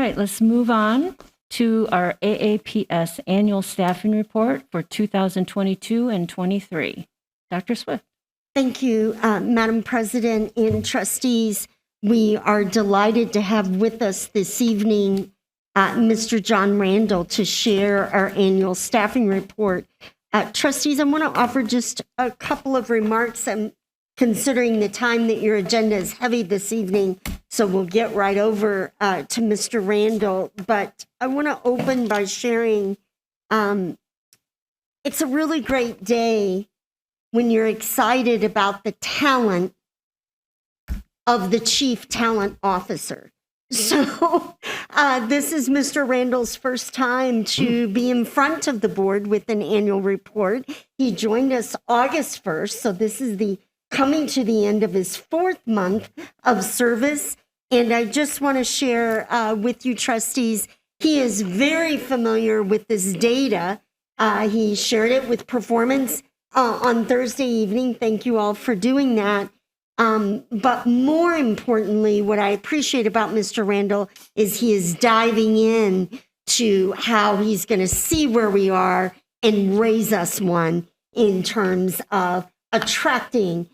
right, let's move on to our AAPS annual staffing report for 2022 and 23. Dr. Swift. Thank you, Madam President and trustees. We are delighted to have with us this evening Mr. John Randall to share our annual staffing report. Trustees, I want to offer just a couple of remarks. I'm considering the time that your agenda is heavy this evening, so we'll get right over to Mr. Randall. But I want to open by sharing it's a really great day when you're excited about the talent of the Chief Talent Officer. So this is Mr. Randall's first time to be in front of the board with an annual report. He joined us August 1st, so this is coming to the end of his 4th month of service. And I just want to share with you, trustees, he is very familiar with this data. He shared it with performance on Thursday evening. Thank you all for doing that. But more importantly, what I appreciate about Mr. Randall is he is diving in to how he's going to see where we are and raise us one in terms of attracting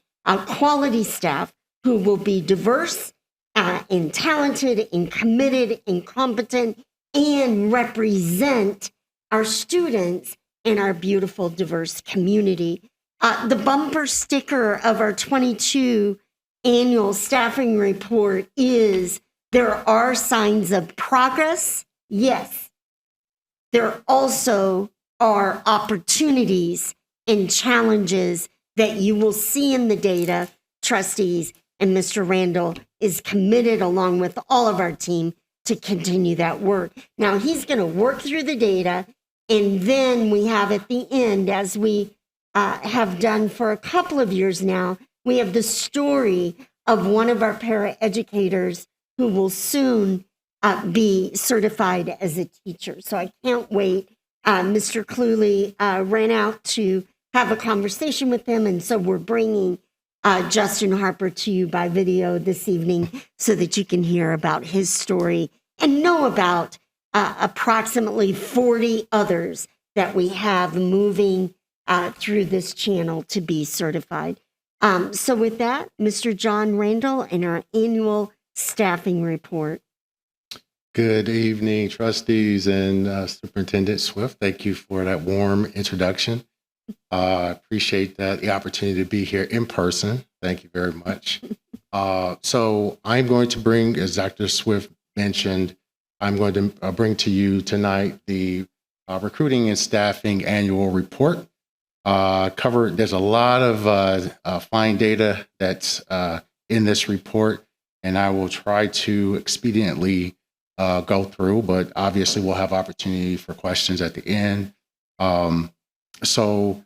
quality staff who will be diverse and talented and committed and competent and represent our students and our beautiful, diverse community. The bumper sticker of our 22 annual staffing report is there are signs of progress. Yes, there also are opportunities and challenges that you will see in the data, trustees, and Mr. Randall is committed along with all of our team to continue that work. Now, he's going to work through the data, and then we have at the end, as we have done for a couple of years now, we have the story of one of our paraeducators who will soon be certified as a teacher. So I can't wait. Mr. Cluley ran out to have a conversation with him, and so we're bringing Justin Harper to you by video this evening so that you can hear about his story and know about approximately 40 others that we have moving through this channel to be certified. So with that, Mr. John Randall and our annual staffing report. Good evening, trustees and Superintendent Swift. Thank you for that warm introduction. I appreciate the opportunity to be here in person. Thank you very much. So I'm going to bring, as Dr. Swift mentioned, I'm going to bring to you tonight the recruiting and staffing annual report. There's a lot of fine data that's in this report, and I will try to expediently go through, but obviously we'll have opportunity for questions at the end. So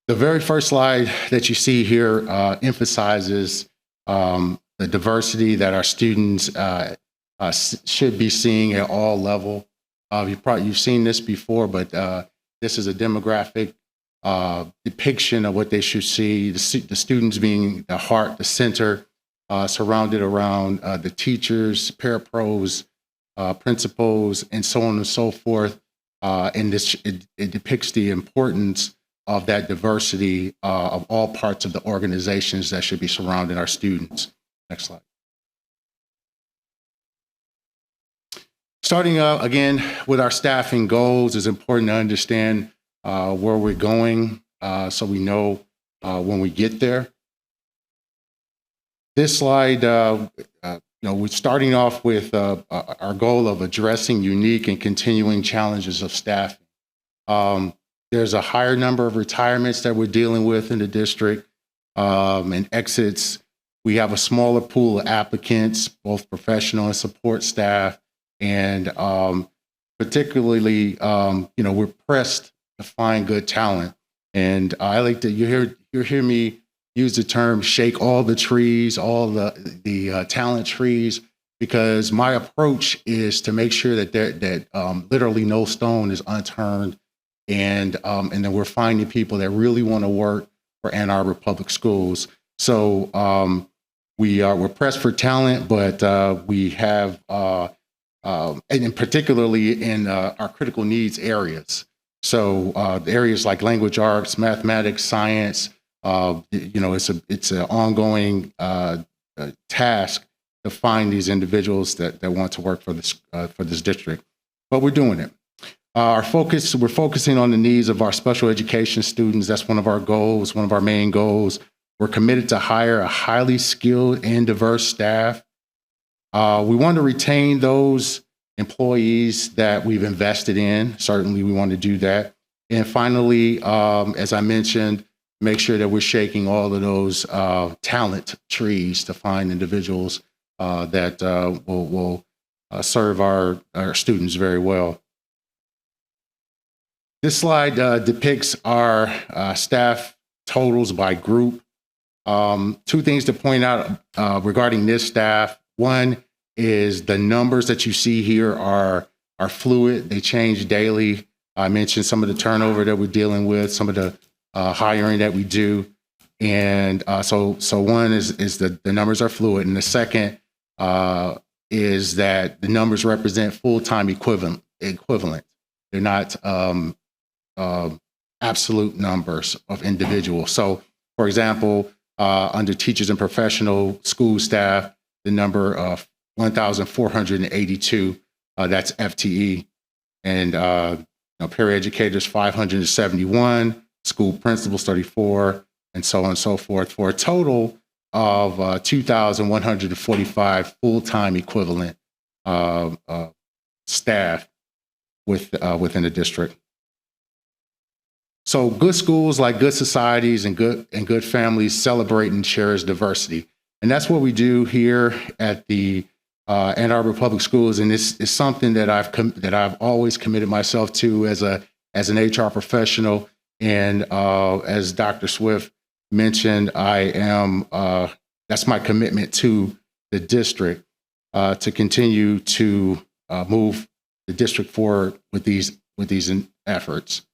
the very first slide that you see here emphasizes the diversity that our students should be seeing at all levels. You've seen this before, but this is a demographic depiction of what they should see, the students being the heart, the center, surrounded around the teachers, parapros, principals, and so on and so forth. And it depicts the importance of that diversity of all parts of the organizations that should be surrounding our students. Next slide. Starting out again with our staffing goals, it's important to understand where we're going so we know when we get there. This slide, we're starting off with our goal of addressing unique and continuing challenges of staffing. There's a higher number of retirements that we're dealing with in the district and exits. We have a smaller pool of applicants, both professional and support staff. And particularly, we're pressed to find good talent. And I like to, you hear me use the term shake all the trees, all the talent trees, because my approach is to make sure that literally no stone is unturned. And then we're finding people that really want to work for Ann Arbor Public Schools. So we're pressed for talent, but we have and particularly in our critical needs areas. So the areas like language arts, mathematics, science, it's an ongoing task to find these individuals that want to work for this district. But we're doing it. We're focusing on the needs of our special education students. That's one of our goals, one of our main goals. We're committed to hire a highly skilled and diverse staff. We want to retain those employees that we've invested in. Certainly, we want to do that. And finally, as I mentioned, make sure that we're shaking all of those talent trees to find individuals that will serve our students very well. This slide depicts our staff totals by group. Two things to point out regarding this staff. One is the numbers that you see here are fluid. They change daily. I mentioned some of the turnover that we're dealing with, some of the hiring that we do. And so one is the numbers are fluid. And the second is that the numbers represent full-time equivalent. They're not absolute numbers of individuals. So, for example, under teachers and professional school staff, the number of 1,482, that's FTE. And paraeducators, 571, school principals, 34, and so on and so forth, for a total of 2,145 full-time equivalent staff within the district. So good schools, like good societies and good families, celebrate and cherish diversity. And that's what we do here at the Ann Arbor Public Schools. And this is something that I've always committed myself to as an HR professional. And as Dr. Swift mentioned, that's my commitment to the district to continue to move the district forward with these efforts.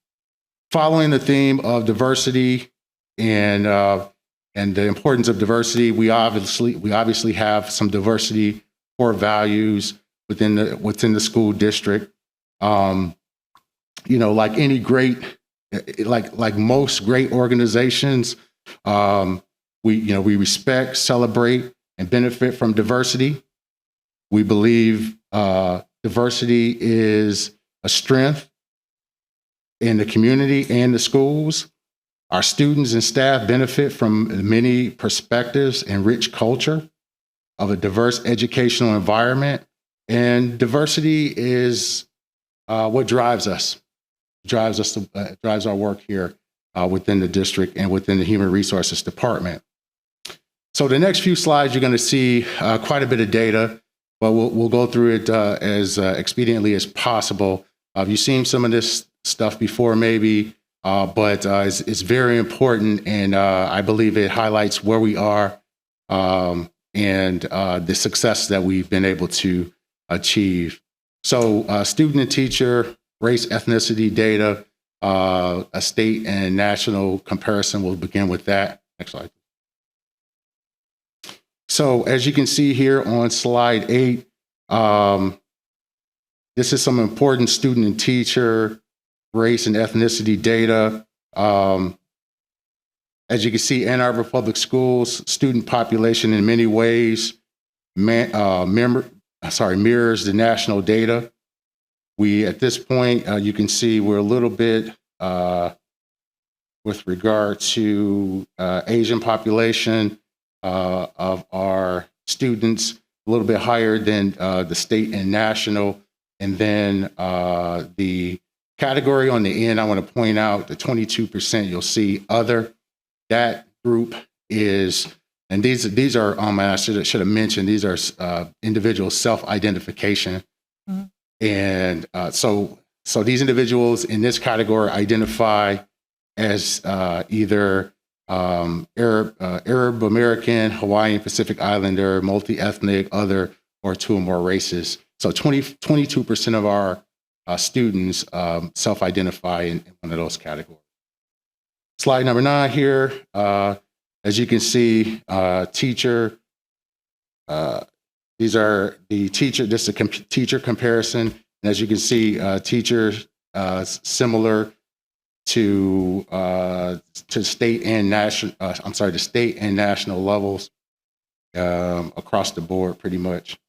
Following the theme of diversity and the importance of diversity, we obviously have some diversity core values within the school district. Like any great, like most great organizations, we respect, celebrate, and benefit from diversity. We believe diversity is a strength in the community and the schools. Our students and staff benefit from many perspectives and rich culture of a diverse educational environment. And diversity is what drives us, drives our work here within the district and within the Human Resources Department. So the next few slides, you're going to see quite a bit of data, but we'll go through it as expediently as possible. You've seen some of this stuff before, maybe, but it's very important, and I believe it highlights where we are and the success that we've been able to achieve. So student and teacher, race, ethnicity data, a state and national comparison. We'll begin with that. Next slide. So as you can see here on slide 8, this is some important student and teacher race and ethnicity data. As you can see, Ann Arbor Public Schools student population in many ways mirrors the national data. We, at this point, you can see we're a little bit with regard to Asian population of our students, a little bit higher than the state and national. And then the category on the end, I want to point out the 22% you'll see other. That group is, and these are, I should have mentioned, these are individual self-identification. Mm-hmm. And so these individuals in this category identify as either Arab American, Hawaiian, Pacific Islander, multi-ethnic, other, or two or more races. So 22% of our students self-identify in one of those categories. Slide number 9 here. As you can see, teacher These are the teacher, this is a teacher comparison. And as you can see, teachers similar to state and national, the state and national levels across the board pretty much.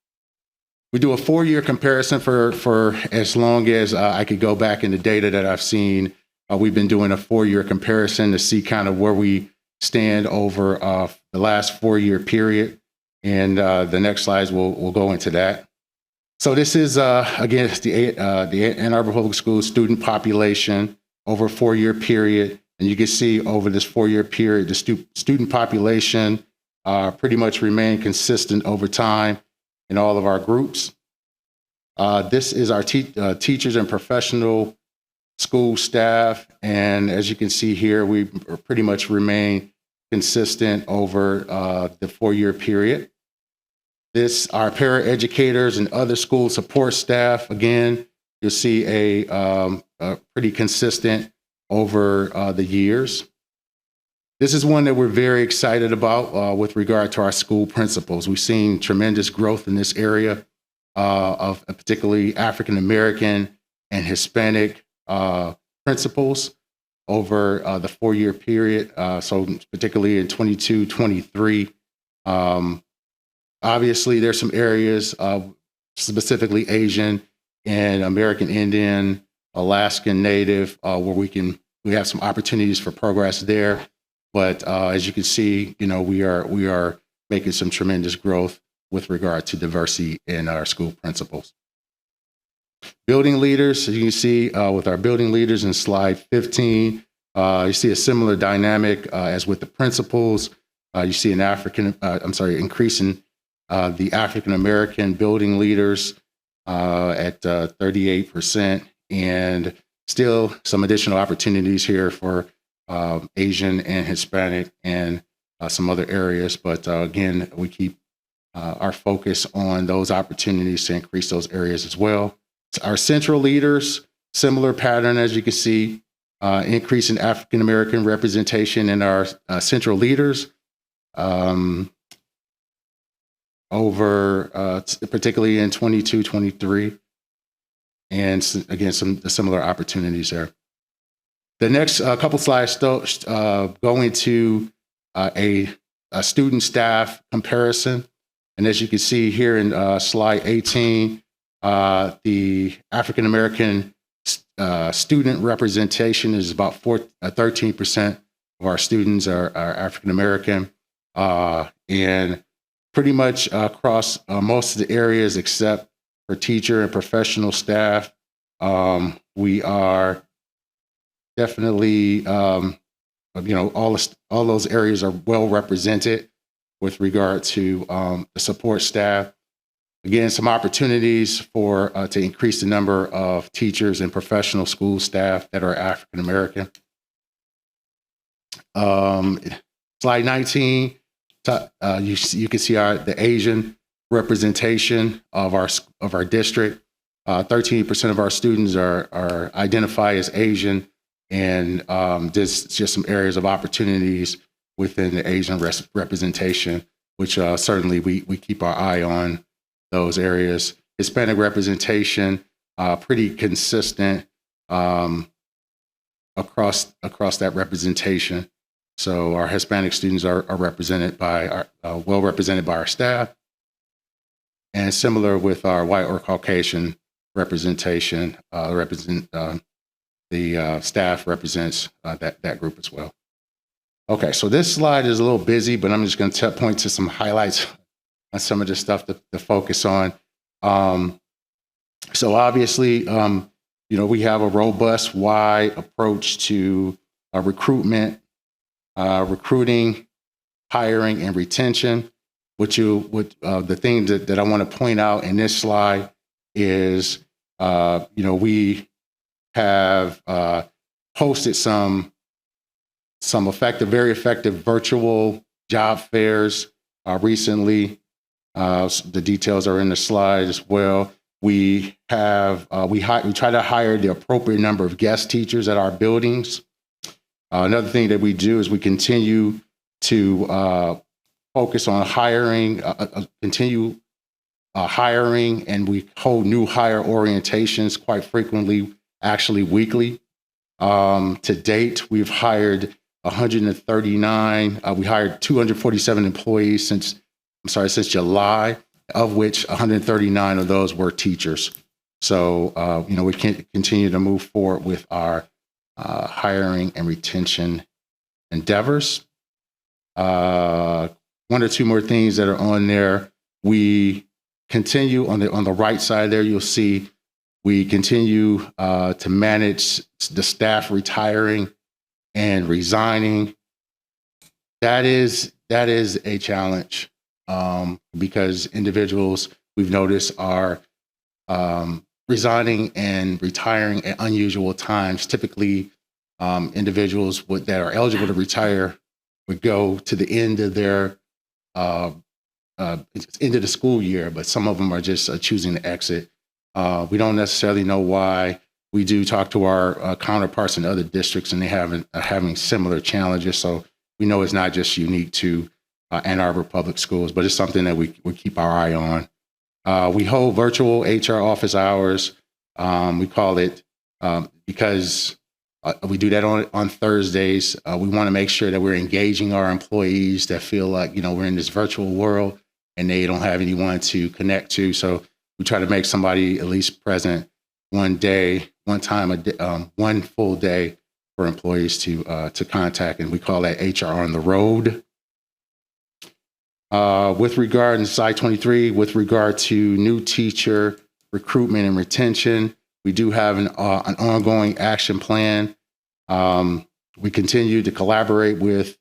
We do a 4-year comparison for as long as I could go back in the data that I've seen. We've been doing a 4-year comparison to see kind of where we stand over the last 4-year period. And the next slides will go into that. So this is, again, the Ann Arbor Public Schools student population over a 4-year period. And you can see over this 4-year period, the student population pretty much remained consistent over time in all of our groups. This is our teachers and professional school staff. And as you can see here, we pretty much remain consistent over the 4-year period. Our paraeducators and other school support staff, again, you'll see a pretty consistent over the years. This is one that we're very excited about with regard to our school principals. We've seen tremendous growth in this area of particularly African American and Hispanic principals over the 4-year period. So particularly in 22, 23. Obviously, there's some areas, specifically Asian and American Indian, Alaskan Native, where we have some opportunities for progress there. But as you can see, we are making some tremendous growth with regard to diversity in our school principals. Building leaders, as you can see with our building leaders in slide 15, you see a similar dynamic as with the principals. You see an increase in the African American building leaders at 38%, and still some additional opportunities here for Asian and Hispanic and some other areas. But again, we keep our focus on those opportunities to increase those areas as well. Our central leaders, similar pattern as you can see, increase in African American representation in our central leaders. Over particularly in 22, 23, and again, some similar opportunities there. The next couple slides go into a student staff comparison. And as you can see here in slide 18, the African American student representation is about 13% of our students are African American, and pretty much across most of the areas except for teacher and professional staff, we are definitely, all those areas are well represented with regard to the support staff. Again, some opportunities to increase the number of teachers and professional school staff that are African American. Slide 19. You can see the Asian representation of our district. 13% of our students are identified as Asian, and there's just some areas of opportunities within the Asian representation, which certainly we keep our eye on those areas. Hispanic representation, pretty consistent across that representation. So our Hispanic students are represented by well represented by our staff, and similar with our white or Caucasian representation. The staff represents that group as well. Okay, so this slide is a little busy, but I'm just going to point to some highlights on some of the stuff to focus on. So obviously, we have a robust, wide approach to recruitment. Recruiting, hiring, and retention. The thing that I want to point out in this slide is, we have hosted some very effective virtual job fairs recently. The details are in the slide as well. We try to hire the appropriate number of guest teachers at our buildings. Another thing that we do is we continue to focus on hiring, continue hiring, and we hold new hire orientations quite frequently, actually weekly. To date, we've hired 139. We hired 247 employees since July, of which 139 of those were teachers. So, we can continue to move forward with our hiring and retention endeavors. One or two more things that are on there. We continue on the right side there. You'll see we continue to manage the staff retiring and resigning. That is a challenge because individuals we've noticed are resigning and retiring at unusual times. Typically, individuals that are eligible to retire would go to the end of their end of the school year, but some of them are just choosing to exit. We don't necessarily know why. We do talk to our counterparts in other districts, and they are having similar challenges. So we know it's not just unique to Ann Arbor Public Schools, but it's something that we keep our eye on. We hold virtual HR office hours. We call it because we do that on Thursdays. We want to make sure that we're engaging our employees that feel like, we're in this virtual world and they don't have anyone to connect to. So we try to make somebody at least present one full day for employees to contact. And we call that HR on the road. With regard, in slide 23, with regard to new teacher recruitment and retention, we do have an ongoing action plan. We continue to collaborate with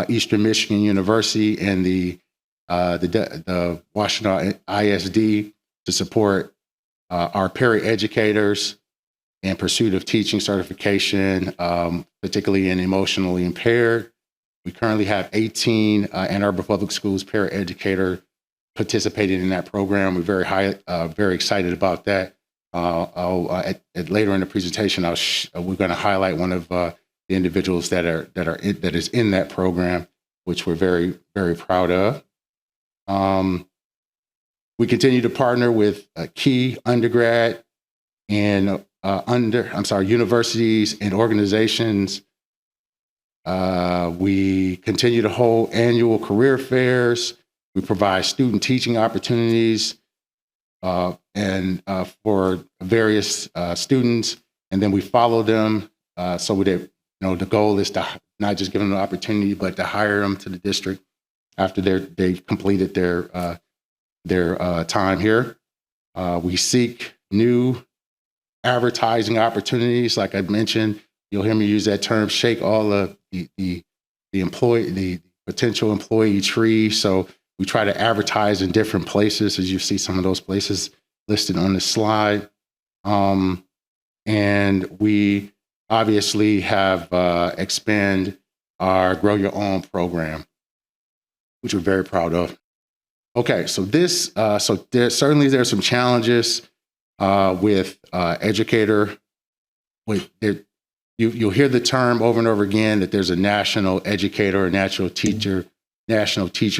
Eastern Michigan University and the Washington ISD to support our paraeducators in pursuit of teaching certification, particularly in emotionally impaired. We currently have 18 Ann Arbor Public Schools paraeducator participating in that program. We're very excited about that. Later in the presentation, we're going to highlight one of the individuals that is in that program, which we're very, very proud of. We continue to partner with key undergrad and universities and organizations. We continue to hold annual career fairs. We provide student teaching opportunities and for various students, and then we follow them so that the goal is to not just give them an opportunity, but to hire them to the district after they've completed their time here. We seek new advertising opportunities. Like I mentioned, you'll hear me use that term, shake all of the potential employee tree. So we try to advertise in different places, as you see some of those places listed on the slide. And we obviously have expanded our Grow Your Own program, which we're very proud of. Okay, so there's some challenges with educator. You'll hear the term over and over again that there's a national educator, a national teacher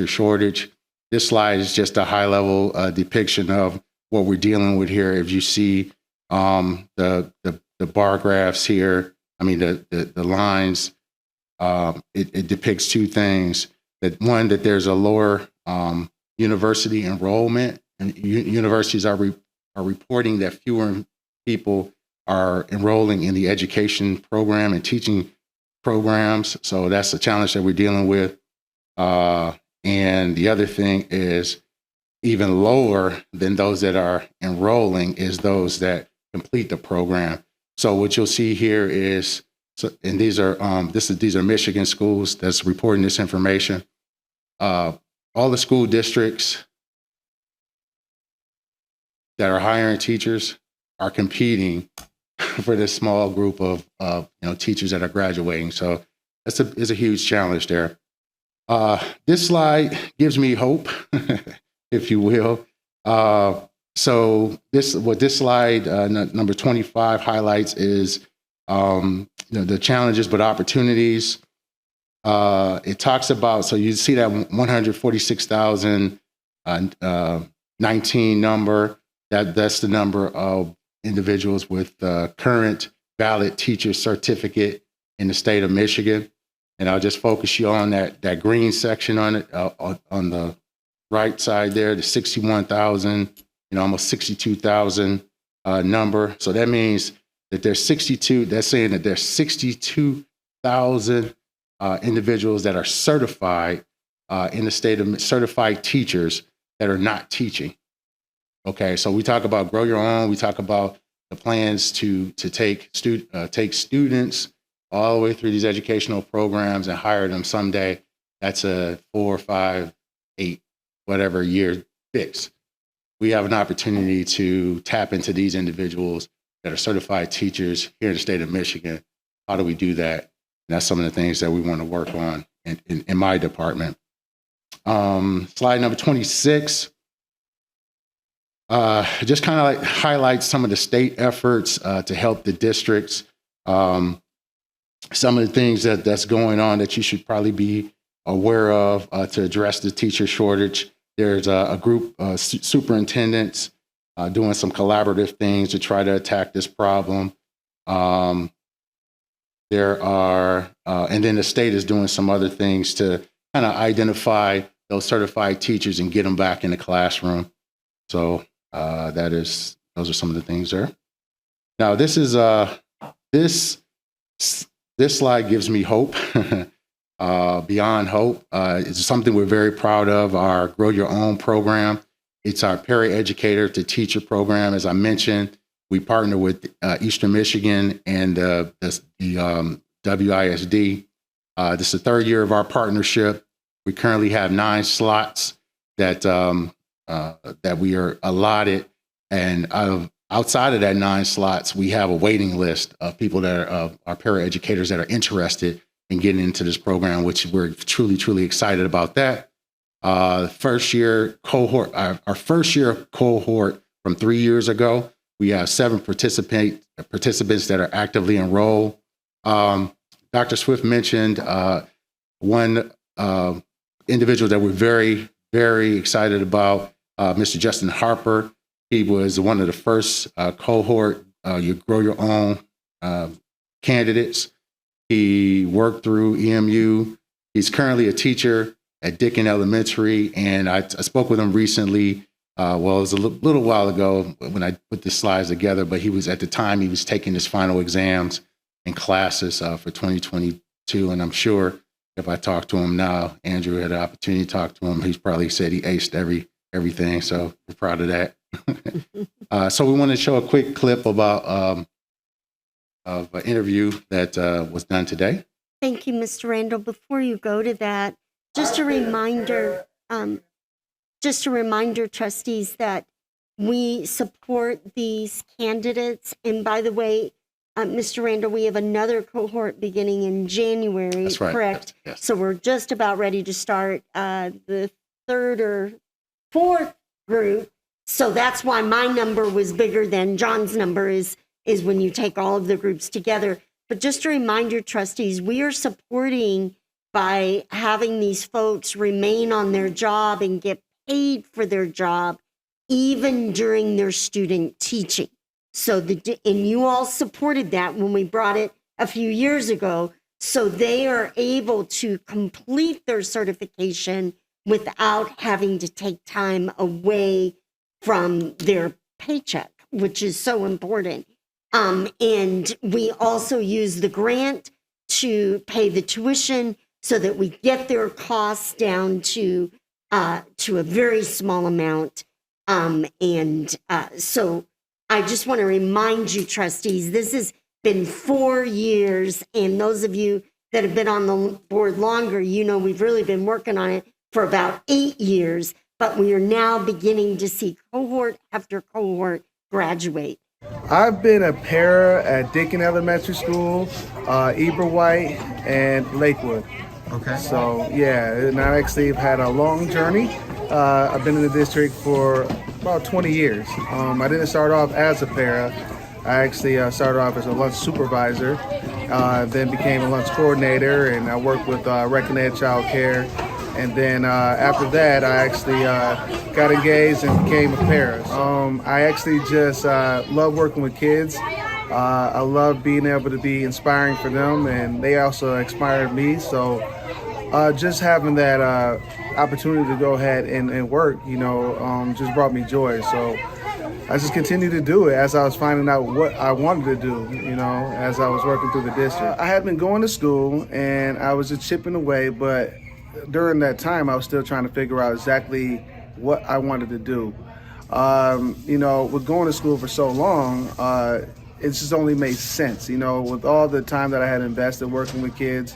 shortage. This slide is just a high-level depiction of what we're dealing with here. If you see the bar graphs here, the lines, it depicts two things. That there's a lower university enrollment, and universities are reporting that fewer people are enrolling in the education program and teaching programs. So that's a challenge that we're dealing with. And the other thing is even lower than those that are enrolling is those that complete the program. So what you'll see here is, and these are Michigan schools that's reporting this information. All the school districts that are hiring teachers are competing for this small group of teachers that are graduating. So it's a huge challenge there. This slide gives me hope, if you will. So this slide number 25 highlights is the challenges but opportunities. It talks about, so you see that 146,000 19 number. That's the number of individuals with current valid teacher certificate in the state of Michigan. And I'll just focus you on that green section on it, on the right side there, the 61,000, almost 62,000 number. So that means that there's 62, that's saying that there's 62,000 individuals that are certified in the state of certified teachers that are not teaching. Okay, so we talk about grow your own. We talk about the plans to take students all the way through these educational programs and hire them someday. That's a 4, 5, 8, whatever year fix. We have an opportunity to tap into these individuals that are certified teachers here in the state of Michigan. How do we do that? And that's some of the things that we want to work on in my department. Slide number 26. Just kind of like highlight some of the state efforts to help the districts. Some of the things that's going on that you should probably be aware of to address the teacher shortage. There's a group of superintendents doing some collaborative things to try to attack this problem. There are, and then the state is doing some other things to kind of identify those certified teachers and get them back in the classroom. So those are some of the things there. Now this is this slide gives me hope, beyond hope. It's something we're very proud of, our Grow Your Own program. It's our Paraeducator to Teacher program. As I mentioned, we partner with Eastern Michigan and the WISD. This is the third year of our partnership. We currently have 9 slots that we are allotted, and outside of that 9 slots, we have a waiting list of people that are our paraeducators that are interested in getting into this program, which we're truly, truly excited about that. First year cohort, our first year cohort from 3 years ago, we have 7 participants that are actively enrolled. Dr. Swift mentioned one individual that we're very, very excited about, Mr. Justin Harper. He was one of the first cohort, you Grow Your Own candidates. He worked through EMU. He's currently a teacher at Dickin Elementary, and I spoke with him recently. It was a little while ago when I put the slides together, but he was taking his final exams and classes for 2022, and I'm sure if I talk to him now, Andrew had an opportunity to talk to him, he's probably said he aced everything, so we're proud of that. So we want to show a quick clip about of an interview that was done today. Thank you, Mr. Randall. Before you go to that, just a reminder, trustees, that we support these candidates. And by the way, Mr. Randall, we have another cohort beginning in January. That's right. Correct? Yes. So we're just about ready to start the 3rd or 4th group. So that's why my number was bigger than John's number is when you take all of the groups together. But just a reminder, trustees, we are supporting by having these folks remain on their job and get paid for their job, even during their student teaching. So and you all supported that when we brought it a few years ago. So they are able to complete their certification without having to take time away from their paycheck, which is so important. And we also use the grant to pay the tuition so that we get their costs down to a very small amount. So I just want to remind you, trustees, this has been 4 years, and those of you that have been on the board longer, we've really been working on it for about 8 years, but we are now beginning to see cohort after cohort graduate. I've been a para at Dickin Elementary School, Eberwhite, and Lakewood. Okay. So, yeah, and I actually have had a long journey. I've been in the district for about 20 years. I didn't start off as a para. I actually started off as a lunch supervisor, then became a lunch coordinator, and I worked with Rec and Ed Child Care And then after that, I actually got engaged and became a parent. I actually just love working with kids. I love being able to be inspiring for them, and they also inspired me. So just having that opportunity to go ahead and work, just brought me joy. So I just continued to do it as I was finding out what I wanted to do, as I was working through the district. I had been going to school and I was just chipping away, but during that time I was still trying to figure out exactly what I wanted to do. With going to school for so long, it just only made sense, with all the time that I had invested working with kids.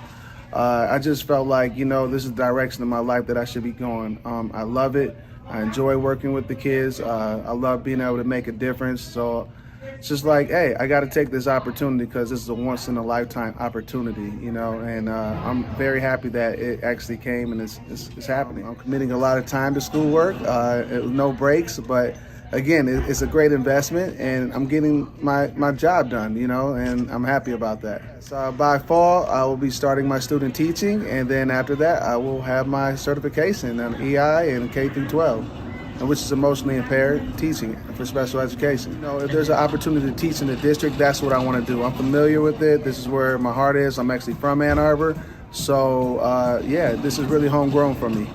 I just felt like, this is the direction of my life that I should be going. I love it. I enjoy working with the kids. I love being able to make a difference. So it's just like, hey, I got to take this opportunity because this is a once-in-a-lifetime opportunity, and I'm very happy that it actually came and it's happening. I'm committing a lot of time to schoolwork, no breaks, but again, it's a great investment, and I'm getting my job done, and I'm happy about that. So by fall, I will be starting my student teaching, and then after that, I will have my certification in EI and K through 12, which is emotionally impaired teaching for special education. If there's an opportunity to teach in the district, that's what I want to do. I'm familiar with it. This is where my heart is. I'm actually from Ann Arbor. So, this is really homegrown for me.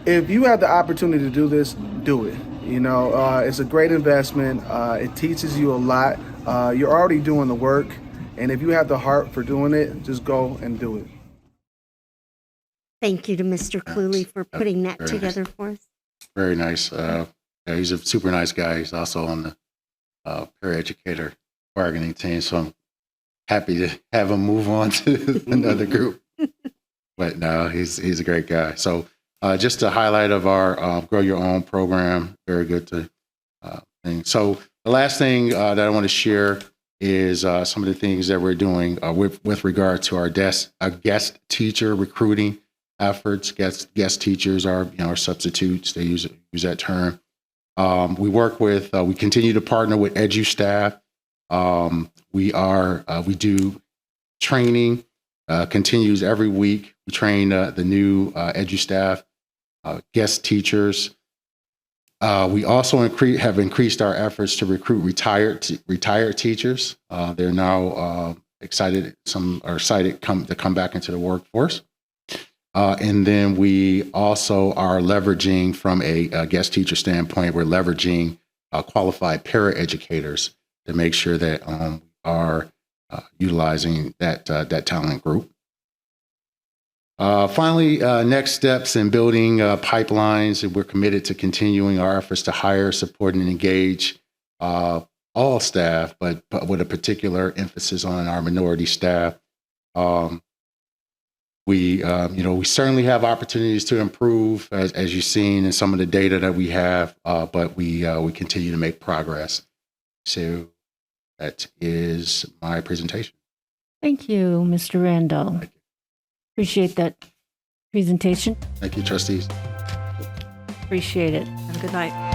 If you have the opportunity to do this, do it. It's a great investment. It teaches you a lot. You're already doing the work. And if you have the heart for doing it, just go and do it. Thank you to Mr. Cluley for putting that together for us. Very nice. He's a super nice guy. He's also on the Paraeducator bargaining team. So I'm happy to have him move on to another group. But no, he's a great guy. So just a highlight of our Grow Your Own program. Very good thing. So the last thing that I want to share is some of the things that we're doing with regard to our guest teacher recruiting efforts. Guest teachers are our substitutes. They use that term. We continue to partner with EduStaff. We do training, continues every week. We train the new EduStaff guest teachers. We also have increased our efforts to recruit retired teachers. They're now excited. Some are excited to come back into the workforce. And then we also are leveraging, from a guest teacher standpoint, we're leveraging qualified paraeducators to make sure that we are utilizing that talent group. Finally, next steps in building pipelines. We're committed to continuing our efforts to hire, support, and engage all staff, but with a particular emphasis on our minority staff. We certainly have opportunities to improve, as you've seen in some of the data that we have, but we continue to make progress. So that is my presentation. Thank you, Mr. Randall. Thank you. Appreciate that presentation. Thank you, trustees. Appreciate it. Have a good night.